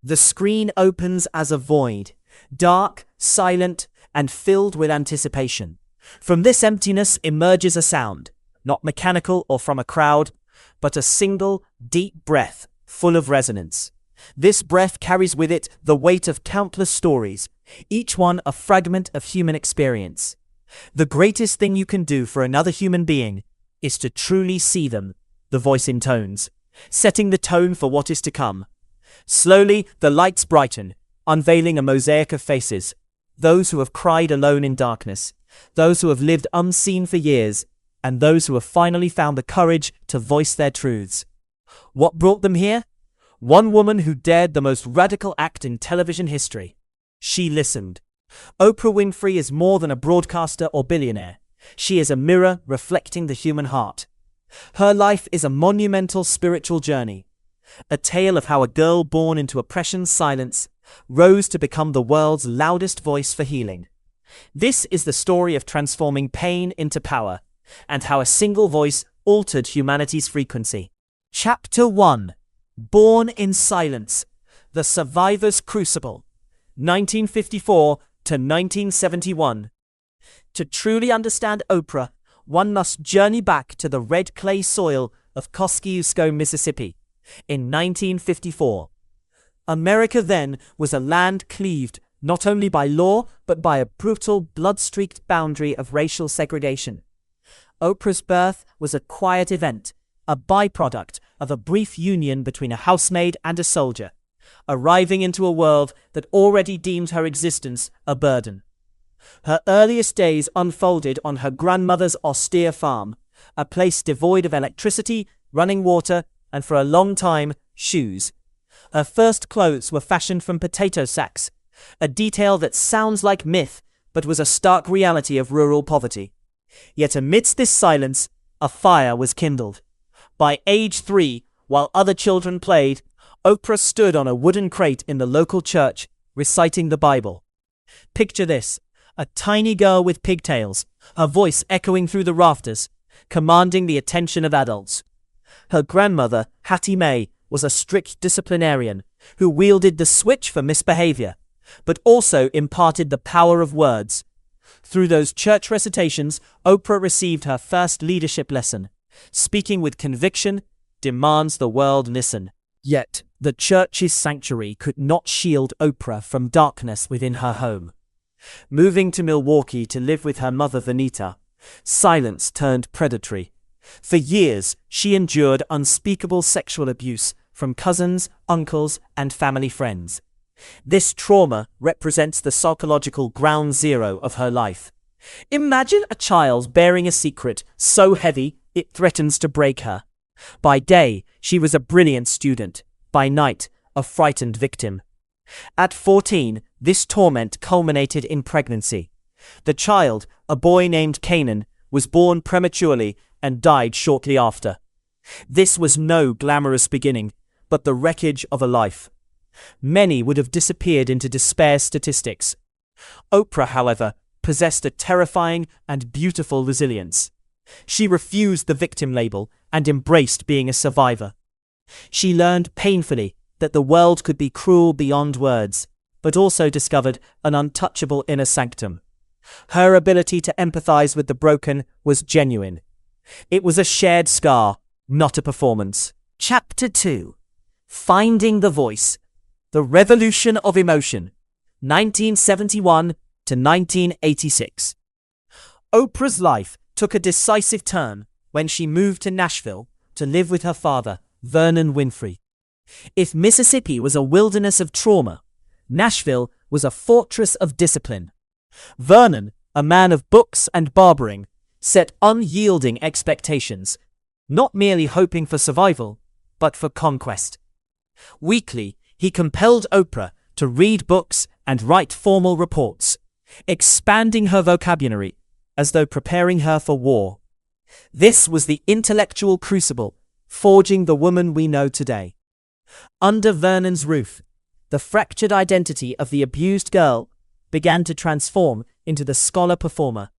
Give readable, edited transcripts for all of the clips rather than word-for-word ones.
The screen opens as a void, dark, silent, and filled with anticipation. From this emptiness emerges a sound, not mechanical or from a crowd, but a single, deep breath, full of resonance. This breath carries with it the weight of countless stories, each one a fragment of human experience. The greatest thing you can do for another human being is to truly see them, the voice intones, setting the tone for what is to come. Slowly, the lights brighten, unveiling a mosaic of faces. Those who have cried alone in darkness, those who have lived unseen for years, and those who have finally found the courage to voice their truths. What brought them here? One woman who dared the most radical act in television history. She listened. Oprah Winfrey is more than a broadcaster or billionaire. She is a mirror reflecting the human heart. Her life is a monumental spiritual journey, a tale of how a girl born into oppression's silence rose to become the world's loudest voice for healing. This is the story of transforming pain into power, and how a single voice altered humanity's frequency. Chapter 1: Born in Silence, The Survivor's Crucible, 1954 to 1971. To truly understand Oprah, one must journey back to the red clay soil of Kosciuszko, Mississippi, in 1954. America then was a land cleaved not only by law but by a brutal, blood-streaked boundary of racial segregation. Oprah's birth was a quiet event, a byproduct of a brief union between a housemaid and a soldier, arriving into a world that already deemed her existence a burden. Her earliest days unfolded on her grandmother's austere farm, a place devoid of electricity, running water, and for a long time, shoes. Her first clothes were fashioned from potato sacks, a detail that sounds like myth but was a stark reality of rural poverty. Yet amidst this silence, a fire was kindled. By age 3, while other children played, Oprah stood on a wooden crate in the local church, reciting the Bible. Picture this: a tiny girl with pigtails, her voice echoing through the rafters, commanding the attention of adults. Her grandmother, Hattie Mae, was a strict disciplinarian who wielded the switch for misbehavior, but also imparted the power of words. Through those church recitations, Oprah received her first leadership lesson. Speaking with conviction demands the world listen. Yet, the church's sanctuary could not shield Oprah from darkness within her home. Moving to Milwaukee to live with her mother Vanita, silence turned predatory. For years, she endured unspeakable sexual abuse from cousins, uncles, and family friends. This trauma represents the psychological ground zero of her life. Imagine a child bearing a secret so heavy it threatens to break her. By day, she was a brilliant student. By night, a frightened victim. At 14, this torment culminated in pregnancy. The child, a boy named Canaan, was born prematurely and died shortly after. This was no glamorous beginning, but the wreckage of a life. Many would have disappeared into despair statistics. Oprah, however, possessed a terrifying and beautiful resilience. She refused the victim label and embraced being a survivor. She learned painfully that the world could be cruel beyond words, but also discovered an untouchable inner sanctum. Her ability to empathize with the broken was genuine. It was a shared scar, not a performance. Chapter 2: Finding the Voice, The Revolution of Emotion, 1971 to 1986. Oprah's life took a decisive turn when she moved to Nashville to live with her father, Vernon Winfrey. If Mississippi was a wilderness of trauma, Nashville was a fortress of discipline. Vernon, a man of books and barbering, set unyielding expectations, not merely hoping for survival, but for conquest. Weekly, he compelled Oprah to read books and write formal reports, expanding her vocabulary as though preparing her for war. This was the intellectual crucible, forging the woman we know today. Under Vernon's roof, the fractured identity of the abused girl began to transform into the scholar-performer.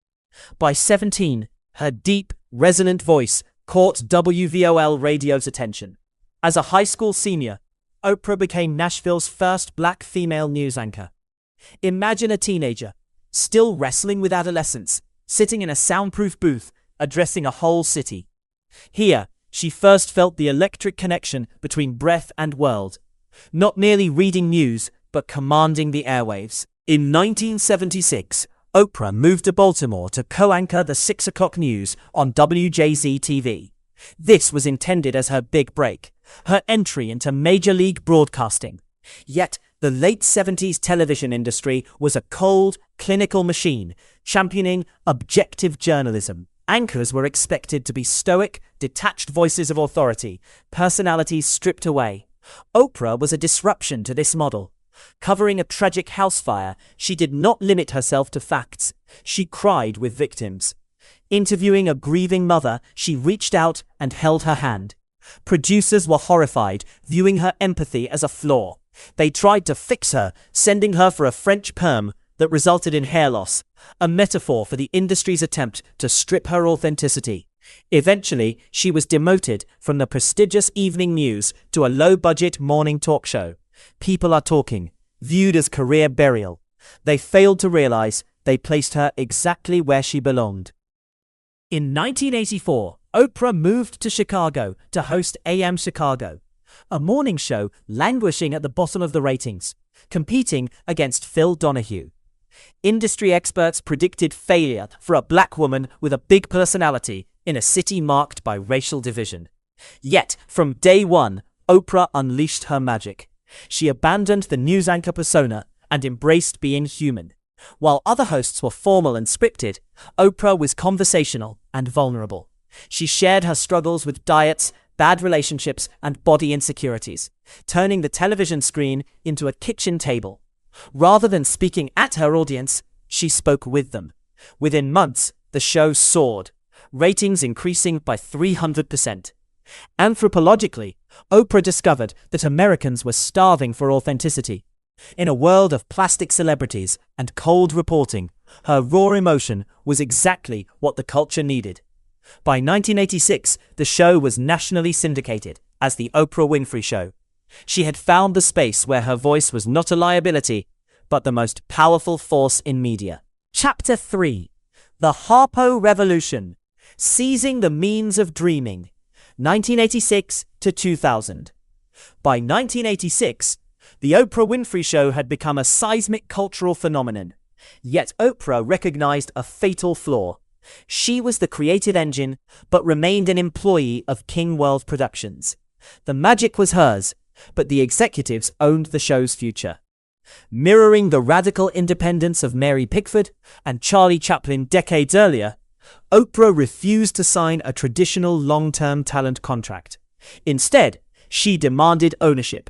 By 17, her deep, resonant voice caught WVOL radio's attention. As a high school senior, Oprah became Nashville's first black female news anchor. Imagine a teenager, still wrestling with adolescence, sitting in a soundproof booth, addressing a whole city. Here, she first felt the electric connection between breath and world, not merely reading news, but commanding the airwaves. In 1976, Oprah moved to Baltimore to co-anchor the 6 o'clock news on WJZ-TV. This was intended as her big break, her entry into major league broadcasting. Yet, the late 70s television industry was a cold, clinical machine, championing objective journalism. Anchors were expected to be stoic, detached voices of authority, personalities stripped away. Oprah was a disruption to this model. Covering a tragic house fire, she did not limit herself to facts. She cried with victims. Interviewing a grieving mother, she reached out and held her hand. Producers were horrified, viewing her empathy as a flaw. They tried to fix her, sending her for a French perm that resulted in hair loss, a metaphor for the industry's attempt to strip her authenticity. Eventually, she was demoted from the prestigious evening news to a low-budget morning talk show. People Are Talking, viewed as career burial. They failed to realize they placed her exactly where she belonged. In 1984, Oprah moved to Chicago to host AM Chicago, a morning show languishing at the bottom of the ratings, competing against Phil Donahue. Industry experts predicted failure for a black woman with a big personality in a city marked by racial division. Yet, from day one, Oprah unleashed her magic. She abandoned the news anchor persona and embraced being human. While other hosts were formal and scripted, Oprah was conversational and vulnerable. She shared her struggles with diets, bad relationships, and body insecurities, turning the television screen into a kitchen table. Rather than speaking at her audience, she spoke with them. Within months, the show soared, ratings increasing by 300%. Anthropologically, Oprah discovered that Americans were starving for authenticity. In a world of plastic celebrities and cold reporting, her raw emotion was exactly what the culture needed. By 1986, the show was nationally syndicated as The Oprah Winfrey Show. She had found the space where her voice was not a liability, but the most powerful force in media. Chapter 3. The Harpo Revolution. Seizing the Means of Dreaming. 1986 to 2000. By 1986, The Oprah Winfrey Show had become a seismic cultural phenomenon. Yet Oprah recognized a fatal flaw. She was the creative engine, but remained an employee of King World Productions. The magic was hers, but the executives owned the show's future. Mirroring the radical independence of Mary Pickford and Charlie Chaplin decades earlier, Oprah refused to sign a traditional long-term talent contract. Instead, she demanded ownership.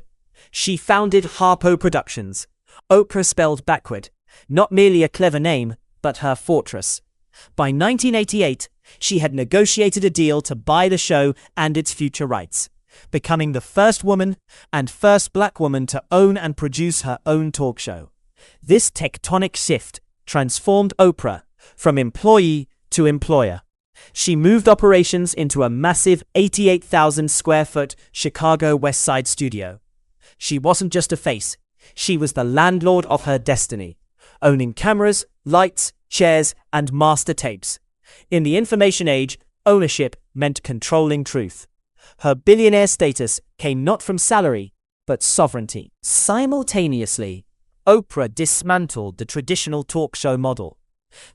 She founded Harpo Productions, Oprah spelled backward, not merely a clever name, but her fortress. By 1988, she had negotiated a deal to buy the show and its future rights, becoming the first woman and first black woman to own and produce her own talk show. This tectonic shift transformed Oprah from employee to employer. She moved operations into a massive 88,000 square foot Chicago West Side studio. She wasn't just a face, she was the landlord of her destiny, owning cameras, lights, chairs, and master tapes. In the information age, ownership meant controlling truth. Her billionaire status came not from salary, but sovereignty. Simultaneously, Oprah dismantled the traditional talk show model.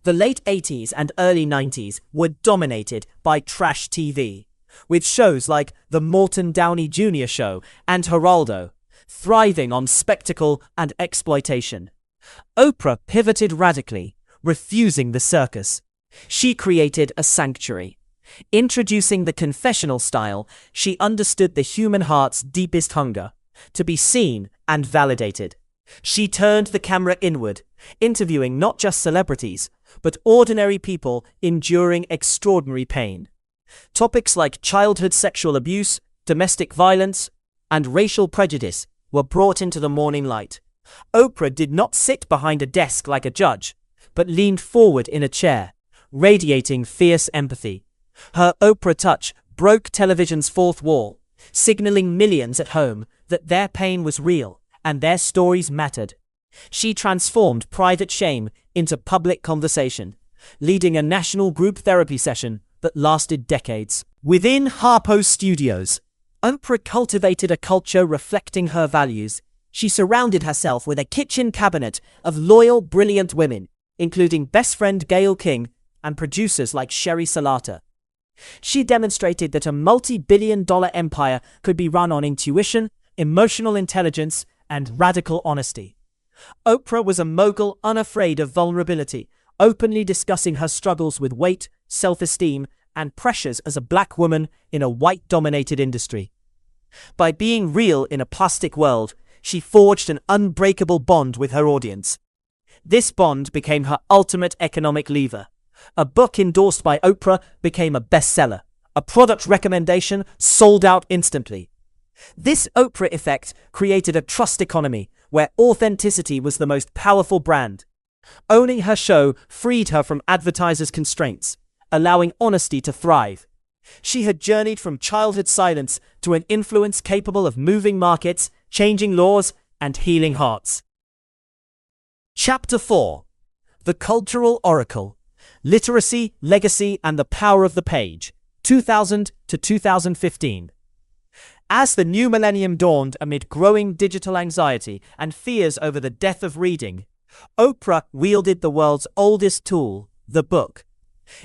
The late 80s and early 90s were dominated by trash TV, with shows like The Morton Downey Jr. Show and Geraldo, thriving on spectacle and exploitation. Oprah pivoted radically, refusing the circus. She created a sanctuary. Introducing the confessional style, she understood the human heart's deepest hunger, to be seen and validated. She turned the camera inward, interviewing not just celebrities, but ordinary people enduring extraordinary pain. Topics like childhood sexual abuse, domestic violence, and racial prejudice were brought into the morning light. Oprah did not sit behind a desk like a judge, but leaned forward in a chair, radiating fierce empathy. Her Oprah touch broke television's fourth wall, signaling millions at home that their pain was real and their stories mattered. She transformed private shame into public conversation, leading a national group therapy session that lasted decades. Within Harpo Studios, Oprah cultivated a culture reflecting her values. She surrounded herself with a kitchen cabinet of loyal, brilliant women, including best friend Gayle King and producers like Sherry Salata. She demonstrated that a multi-billion-dollar empire could be run on intuition, emotional intelligence, and radical honesty. Oprah was a mogul unafraid of vulnerability, openly discussing her struggles with weight, self-esteem, and pressures as a black woman in a white-dominated industry. By being real in a plastic world, she forged an unbreakable bond with her audience. This bond became her ultimate economic lever. A book endorsed by Oprah became a bestseller. A product recommendation sold out instantly. This Oprah effect created a trust economy where authenticity was the most powerful brand. Owning her show freed her from advertisers' constraints, allowing honesty to thrive. She had journeyed from childhood silence to an influence capable of moving markets, changing laws, and healing hearts. Chapter 4. The Cultural Oracle. Literacy, Legacy, and the Power of the Page, 2000 to 2015. As the new millennium dawned amid growing digital anxiety and fears over the death of reading, Oprah wielded the world's oldest tool, the book.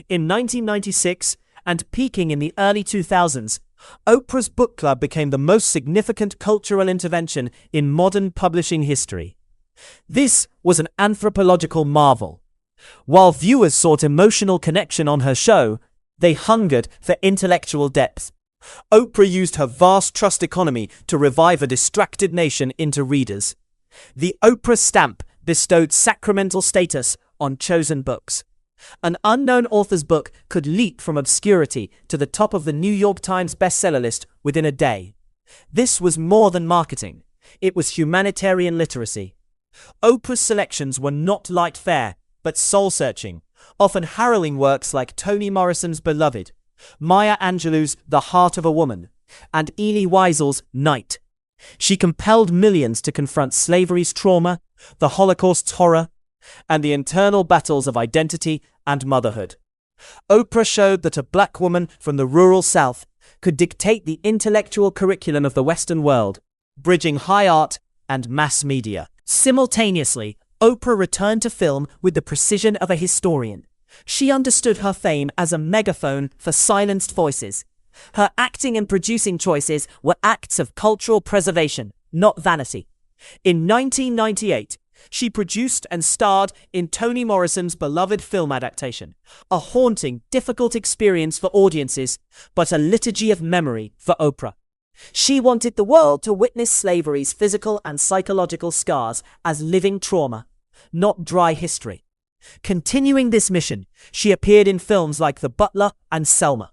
In 1996, and peaking in the early 2000s, Oprah's book club became the most significant cultural intervention in modern publishing history. This was an anthropological marvel. While viewers sought emotional connection on her show, they hungered for intellectual depth. Oprah used her vast trust economy to revive a distracted nation into readers. The Oprah stamp bestowed sacramental status on chosen books. An unknown author's book could leap from obscurity to the top of the New York Times bestseller list within a day. This was more than marketing. It was humanitarian literacy. Oprah's selections were not light fare, but soul-searching, often harrowing works like Toni Morrison's Beloved, Maya Angelou's The Heart of a Woman, and Elie Wiesel's Night. She compelled millions to confront slavery's trauma, the Holocaust's horror, and the internal battles of identity and motherhood. Oprah showed that a black woman from the rural South could dictate the intellectual curriculum of the Western world, bridging high art and mass media. Simultaneously, Oprah returned to film with the precision of a historian. She understood her fame as a megaphone for silenced voices. Her acting and producing choices were acts of cultural preservation, not vanity. In 1998, she produced and starred in Toni Morrison's beloved film adaptation, a haunting, difficult experience for audiences, but a liturgy of memory for Oprah. She wanted the world to witness slavery's physical and psychological scars as living trauma, not dry history. Continuing this mission, she appeared in films like The Butler and Selma.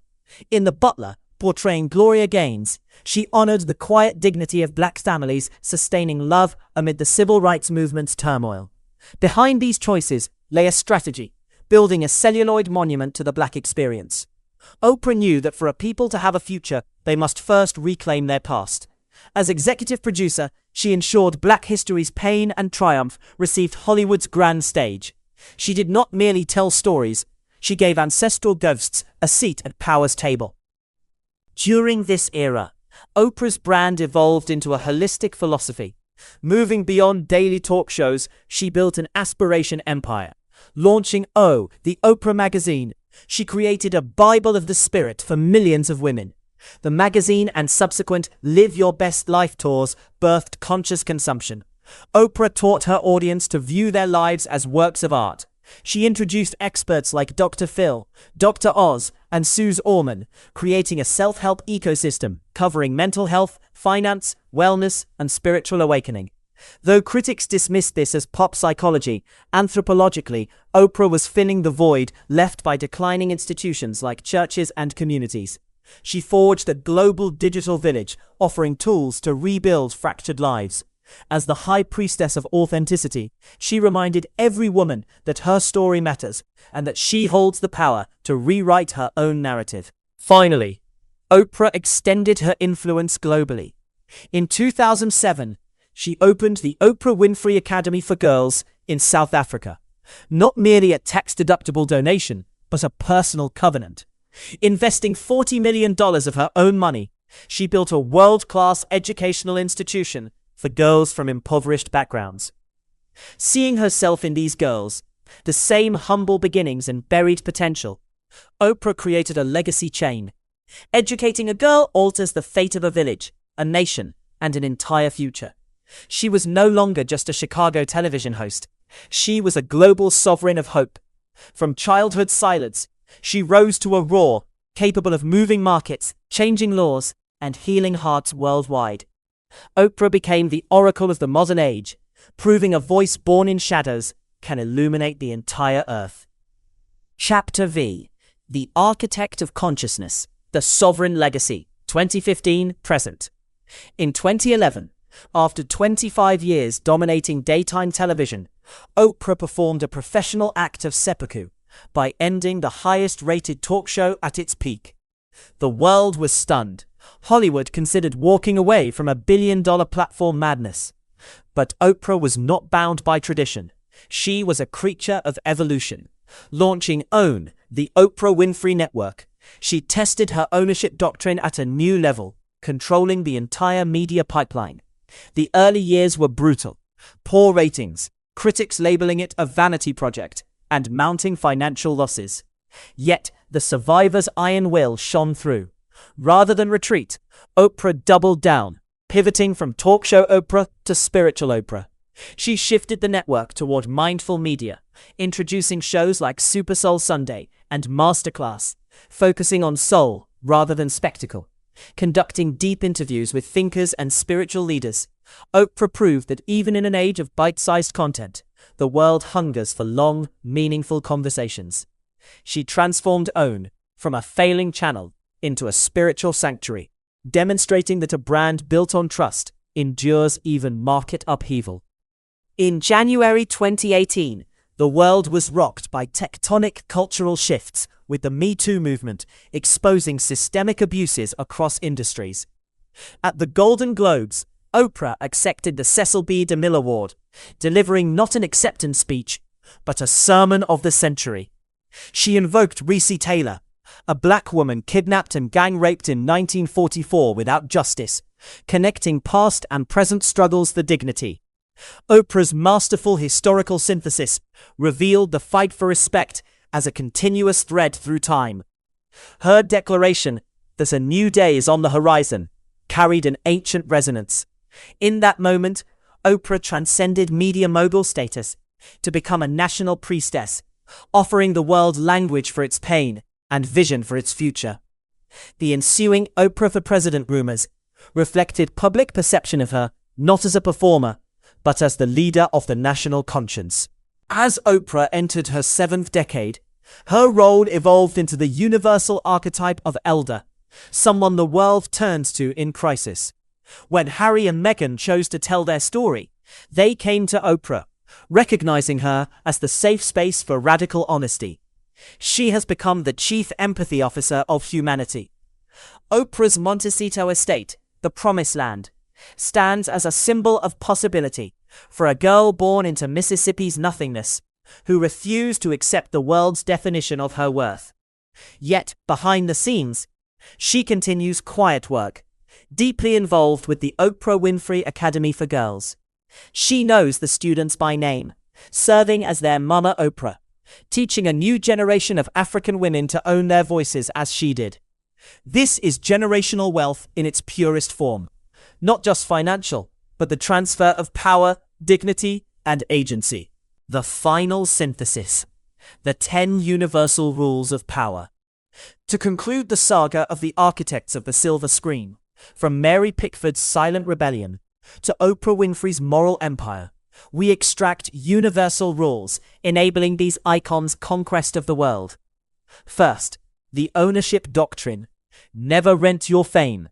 In The Butler, portraying Gloria Gaynor, she honored the quiet dignity of black families sustaining love amid the civil rights movement's turmoil. Behind these choices lay a strategy, building a celluloid monument to the black experience. Oprah knew that for a people to have a future, they must first reclaim their past. As executive producer, she ensured black history's pain and triumph received Hollywood's grand stage. She did not merely tell stories, she gave ancestral ghosts a seat at power's table. During this era, Oprah's brand evolved into a holistic philosophy. Moving beyond daily talk shows, she built an aspiration empire. Launching the Oprah magazine, she created a Bible of the Spirit for millions of women. The magazine and subsequent Live Your Best Life tours birthed conscious consumption. Oprah taught her audience to view their lives as works of art. She introduced experts like Dr. Phil, Dr. Oz, and Suze Orman, creating a self-help ecosystem covering mental health, finance, wellness, and spiritual awakening. Though critics dismissed this as pop psychology, anthropologically, Oprah was filling the void left by declining institutions like churches and communities. She forged a global digital village, offering tools to rebuild fractured lives. As the high priestess of authenticity, she reminded every woman that her story matters and that she holds the power to rewrite her own narrative. Finally, Oprah extended her influence globally. In 2007, she opened the Oprah Winfrey Academy for Girls in South Africa. Not merely a tax-deductible donation, but a personal covenant. Investing $40 million of her own money, she built a world-class educational institution for girls from impoverished backgrounds. Seeing herself in these girls, the same humble beginnings and buried potential, Oprah created a legacy chain. Educating a girl alters the fate of a village, a nation, and an entire future. She was no longer just a Chicago television host. She was a global sovereign of hope. From childhood silence, she rose to a roar, capable of moving markets, changing laws, and healing hearts worldwide. Oprah became the oracle of the modern age, proving a voice born in shadows can illuminate the entire earth. Chapter V. The Architect of Consciousness, The Sovereign Legacy, 2015-present. In 2011, after 25 years dominating daytime television, Oprah performed a professional act of seppuku by ending the highest-rated talk show at its peak. The world was stunned. Hollywood considered walking away from a billion-dollar platform madness. But Oprah was not bound by tradition. She was a creature of evolution. Launching OWN, the Oprah Winfrey Network, she tested her ownership doctrine at a new level, controlling the entire media pipeline. The early years were brutal. Poor ratings, critics labeling it a vanity project, and mounting financial losses. Yet, the survivor's iron will shone through. Rather than retreat, Oprah doubled down, pivoting from talk show Oprah to spiritual Oprah. She shifted the network toward mindful media, introducing shows like Super Soul Sunday and Masterclass, focusing on soul rather than spectacle. Conducting deep interviews with thinkers and spiritual leaders, Oprah proved that even in an age of bite-sized content, the world hungers for long, meaningful conversations. She transformed OWN from a failing channel into a spiritual sanctuary, demonstrating that a brand built on trust endures even market upheaval. In January 2018, the world was rocked by tectonic cultural shifts, with the Me Too movement exposing systemic abuses across industries. At the Golden Globes, Oprah accepted the Cecil B. DeMille Award, delivering not an acceptance speech, but a sermon of the century. She invoked Recy Taylor, a black woman kidnapped and gang-raped in 1944 without justice, connecting past and present struggles to dignity. Oprah's masterful historical synthesis revealed the fight for respect as a continuous thread through time. Her declaration that a new day is on the horizon carried an ancient resonance. In that moment, Oprah transcended media mogul status to become a national priestess, offering the world language for its pain and vision for its future. The ensuing Oprah for President rumors reflected public perception of her not as a performer, but as the leader of the national conscience. As Oprah entered her 7th decade, her role evolved into the universal archetype of elder, someone the world turns to in crisis. When Harry and Meghan chose to tell their story, they came to Oprah, recognizing her as the safe space for radical honesty. She has become the chief empathy officer of humanity. Oprah's Montecito estate, the Promised Land, stands as a symbol of possibility for a girl born into Mississippi's nothingness, who refused to accept the world's definition of her worth. Yet, behind the scenes, she continues quiet work, deeply involved with the Oprah Winfrey Academy for Girls. She knows the students by name, serving as their Mama Oprah, teaching a new generation of African women to own their voices as she did. This is generational wealth in its purest form. Not just financial, but the transfer of power, dignity, and agency. The final synthesis. The 10 universal rules of power. To conclude the saga of the architects of the silver screen, from Mary Pickford's silent rebellion to Oprah Winfrey's moral empire, we extract universal rules enabling these icons' conquest of the world. First, the ownership doctrine. Never rent your fame.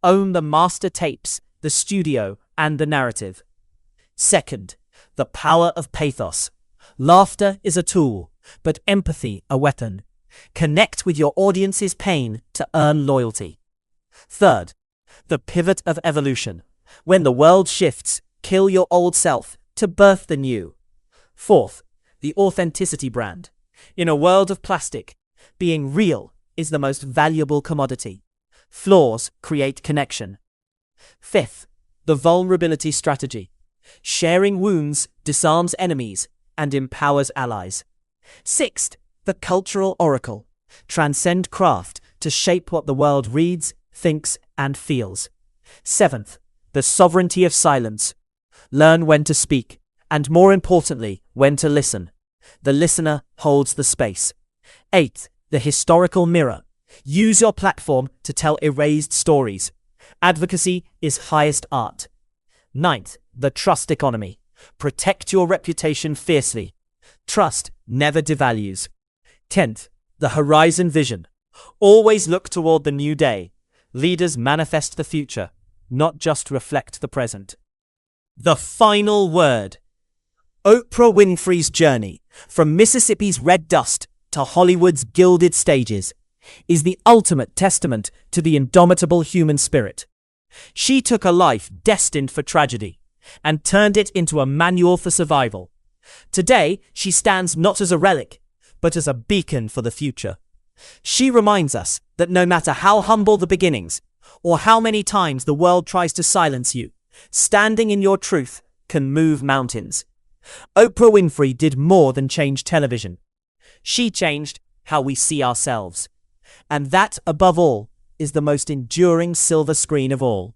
Own the master tapes, the studio, and the narrative. Second, the power of pathos. Laughter is a tool, but empathy a weapon. Connect with your audience's pain to earn loyalty. Third, the pivot of evolution. When the world shifts, kill your old self to birth the new. Fourth, the authenticity brand. In a world of plastic, being real is the most valuable commodity. Flaws create connection. Fifth, the vulnerability strategy. Sharing wounds disarms enemies and empowers allies. Sixth, the cultural oracle. Transcend craft to shape what the world reads, thinks, and feels. Seventh, the sovereignty of silence. Learn when to speak, and more importantly, when to listen. The listener holds the space. Eighth, the historical mirror. Use your platform to tell erased stories. Advocacy is highest art. Ninth, the trust economy. Protect your reputation fiercely. Trust never devalues. 10th, the horizon vision. Always look toward the new day. Leaders manifest the future, not just reflect the present. The final word. Oprah Winfrey's journey, from Mississippi's red dust to Hollywood's gilded stages, is the ultimate testament to the indomitable human spirit. She took a life destined for tragedy and turned it into a manual for survival. Today, she stands not as a relic, but as a beacon for the future. She reminds us that no matter how humble the beginnings, or how many times the world tries to silence you, standing in your truth can move mountains. Oprah Winfrey did more than change television. She changed how we see ourselves. And that, above all, is the most enduring silver screen of all.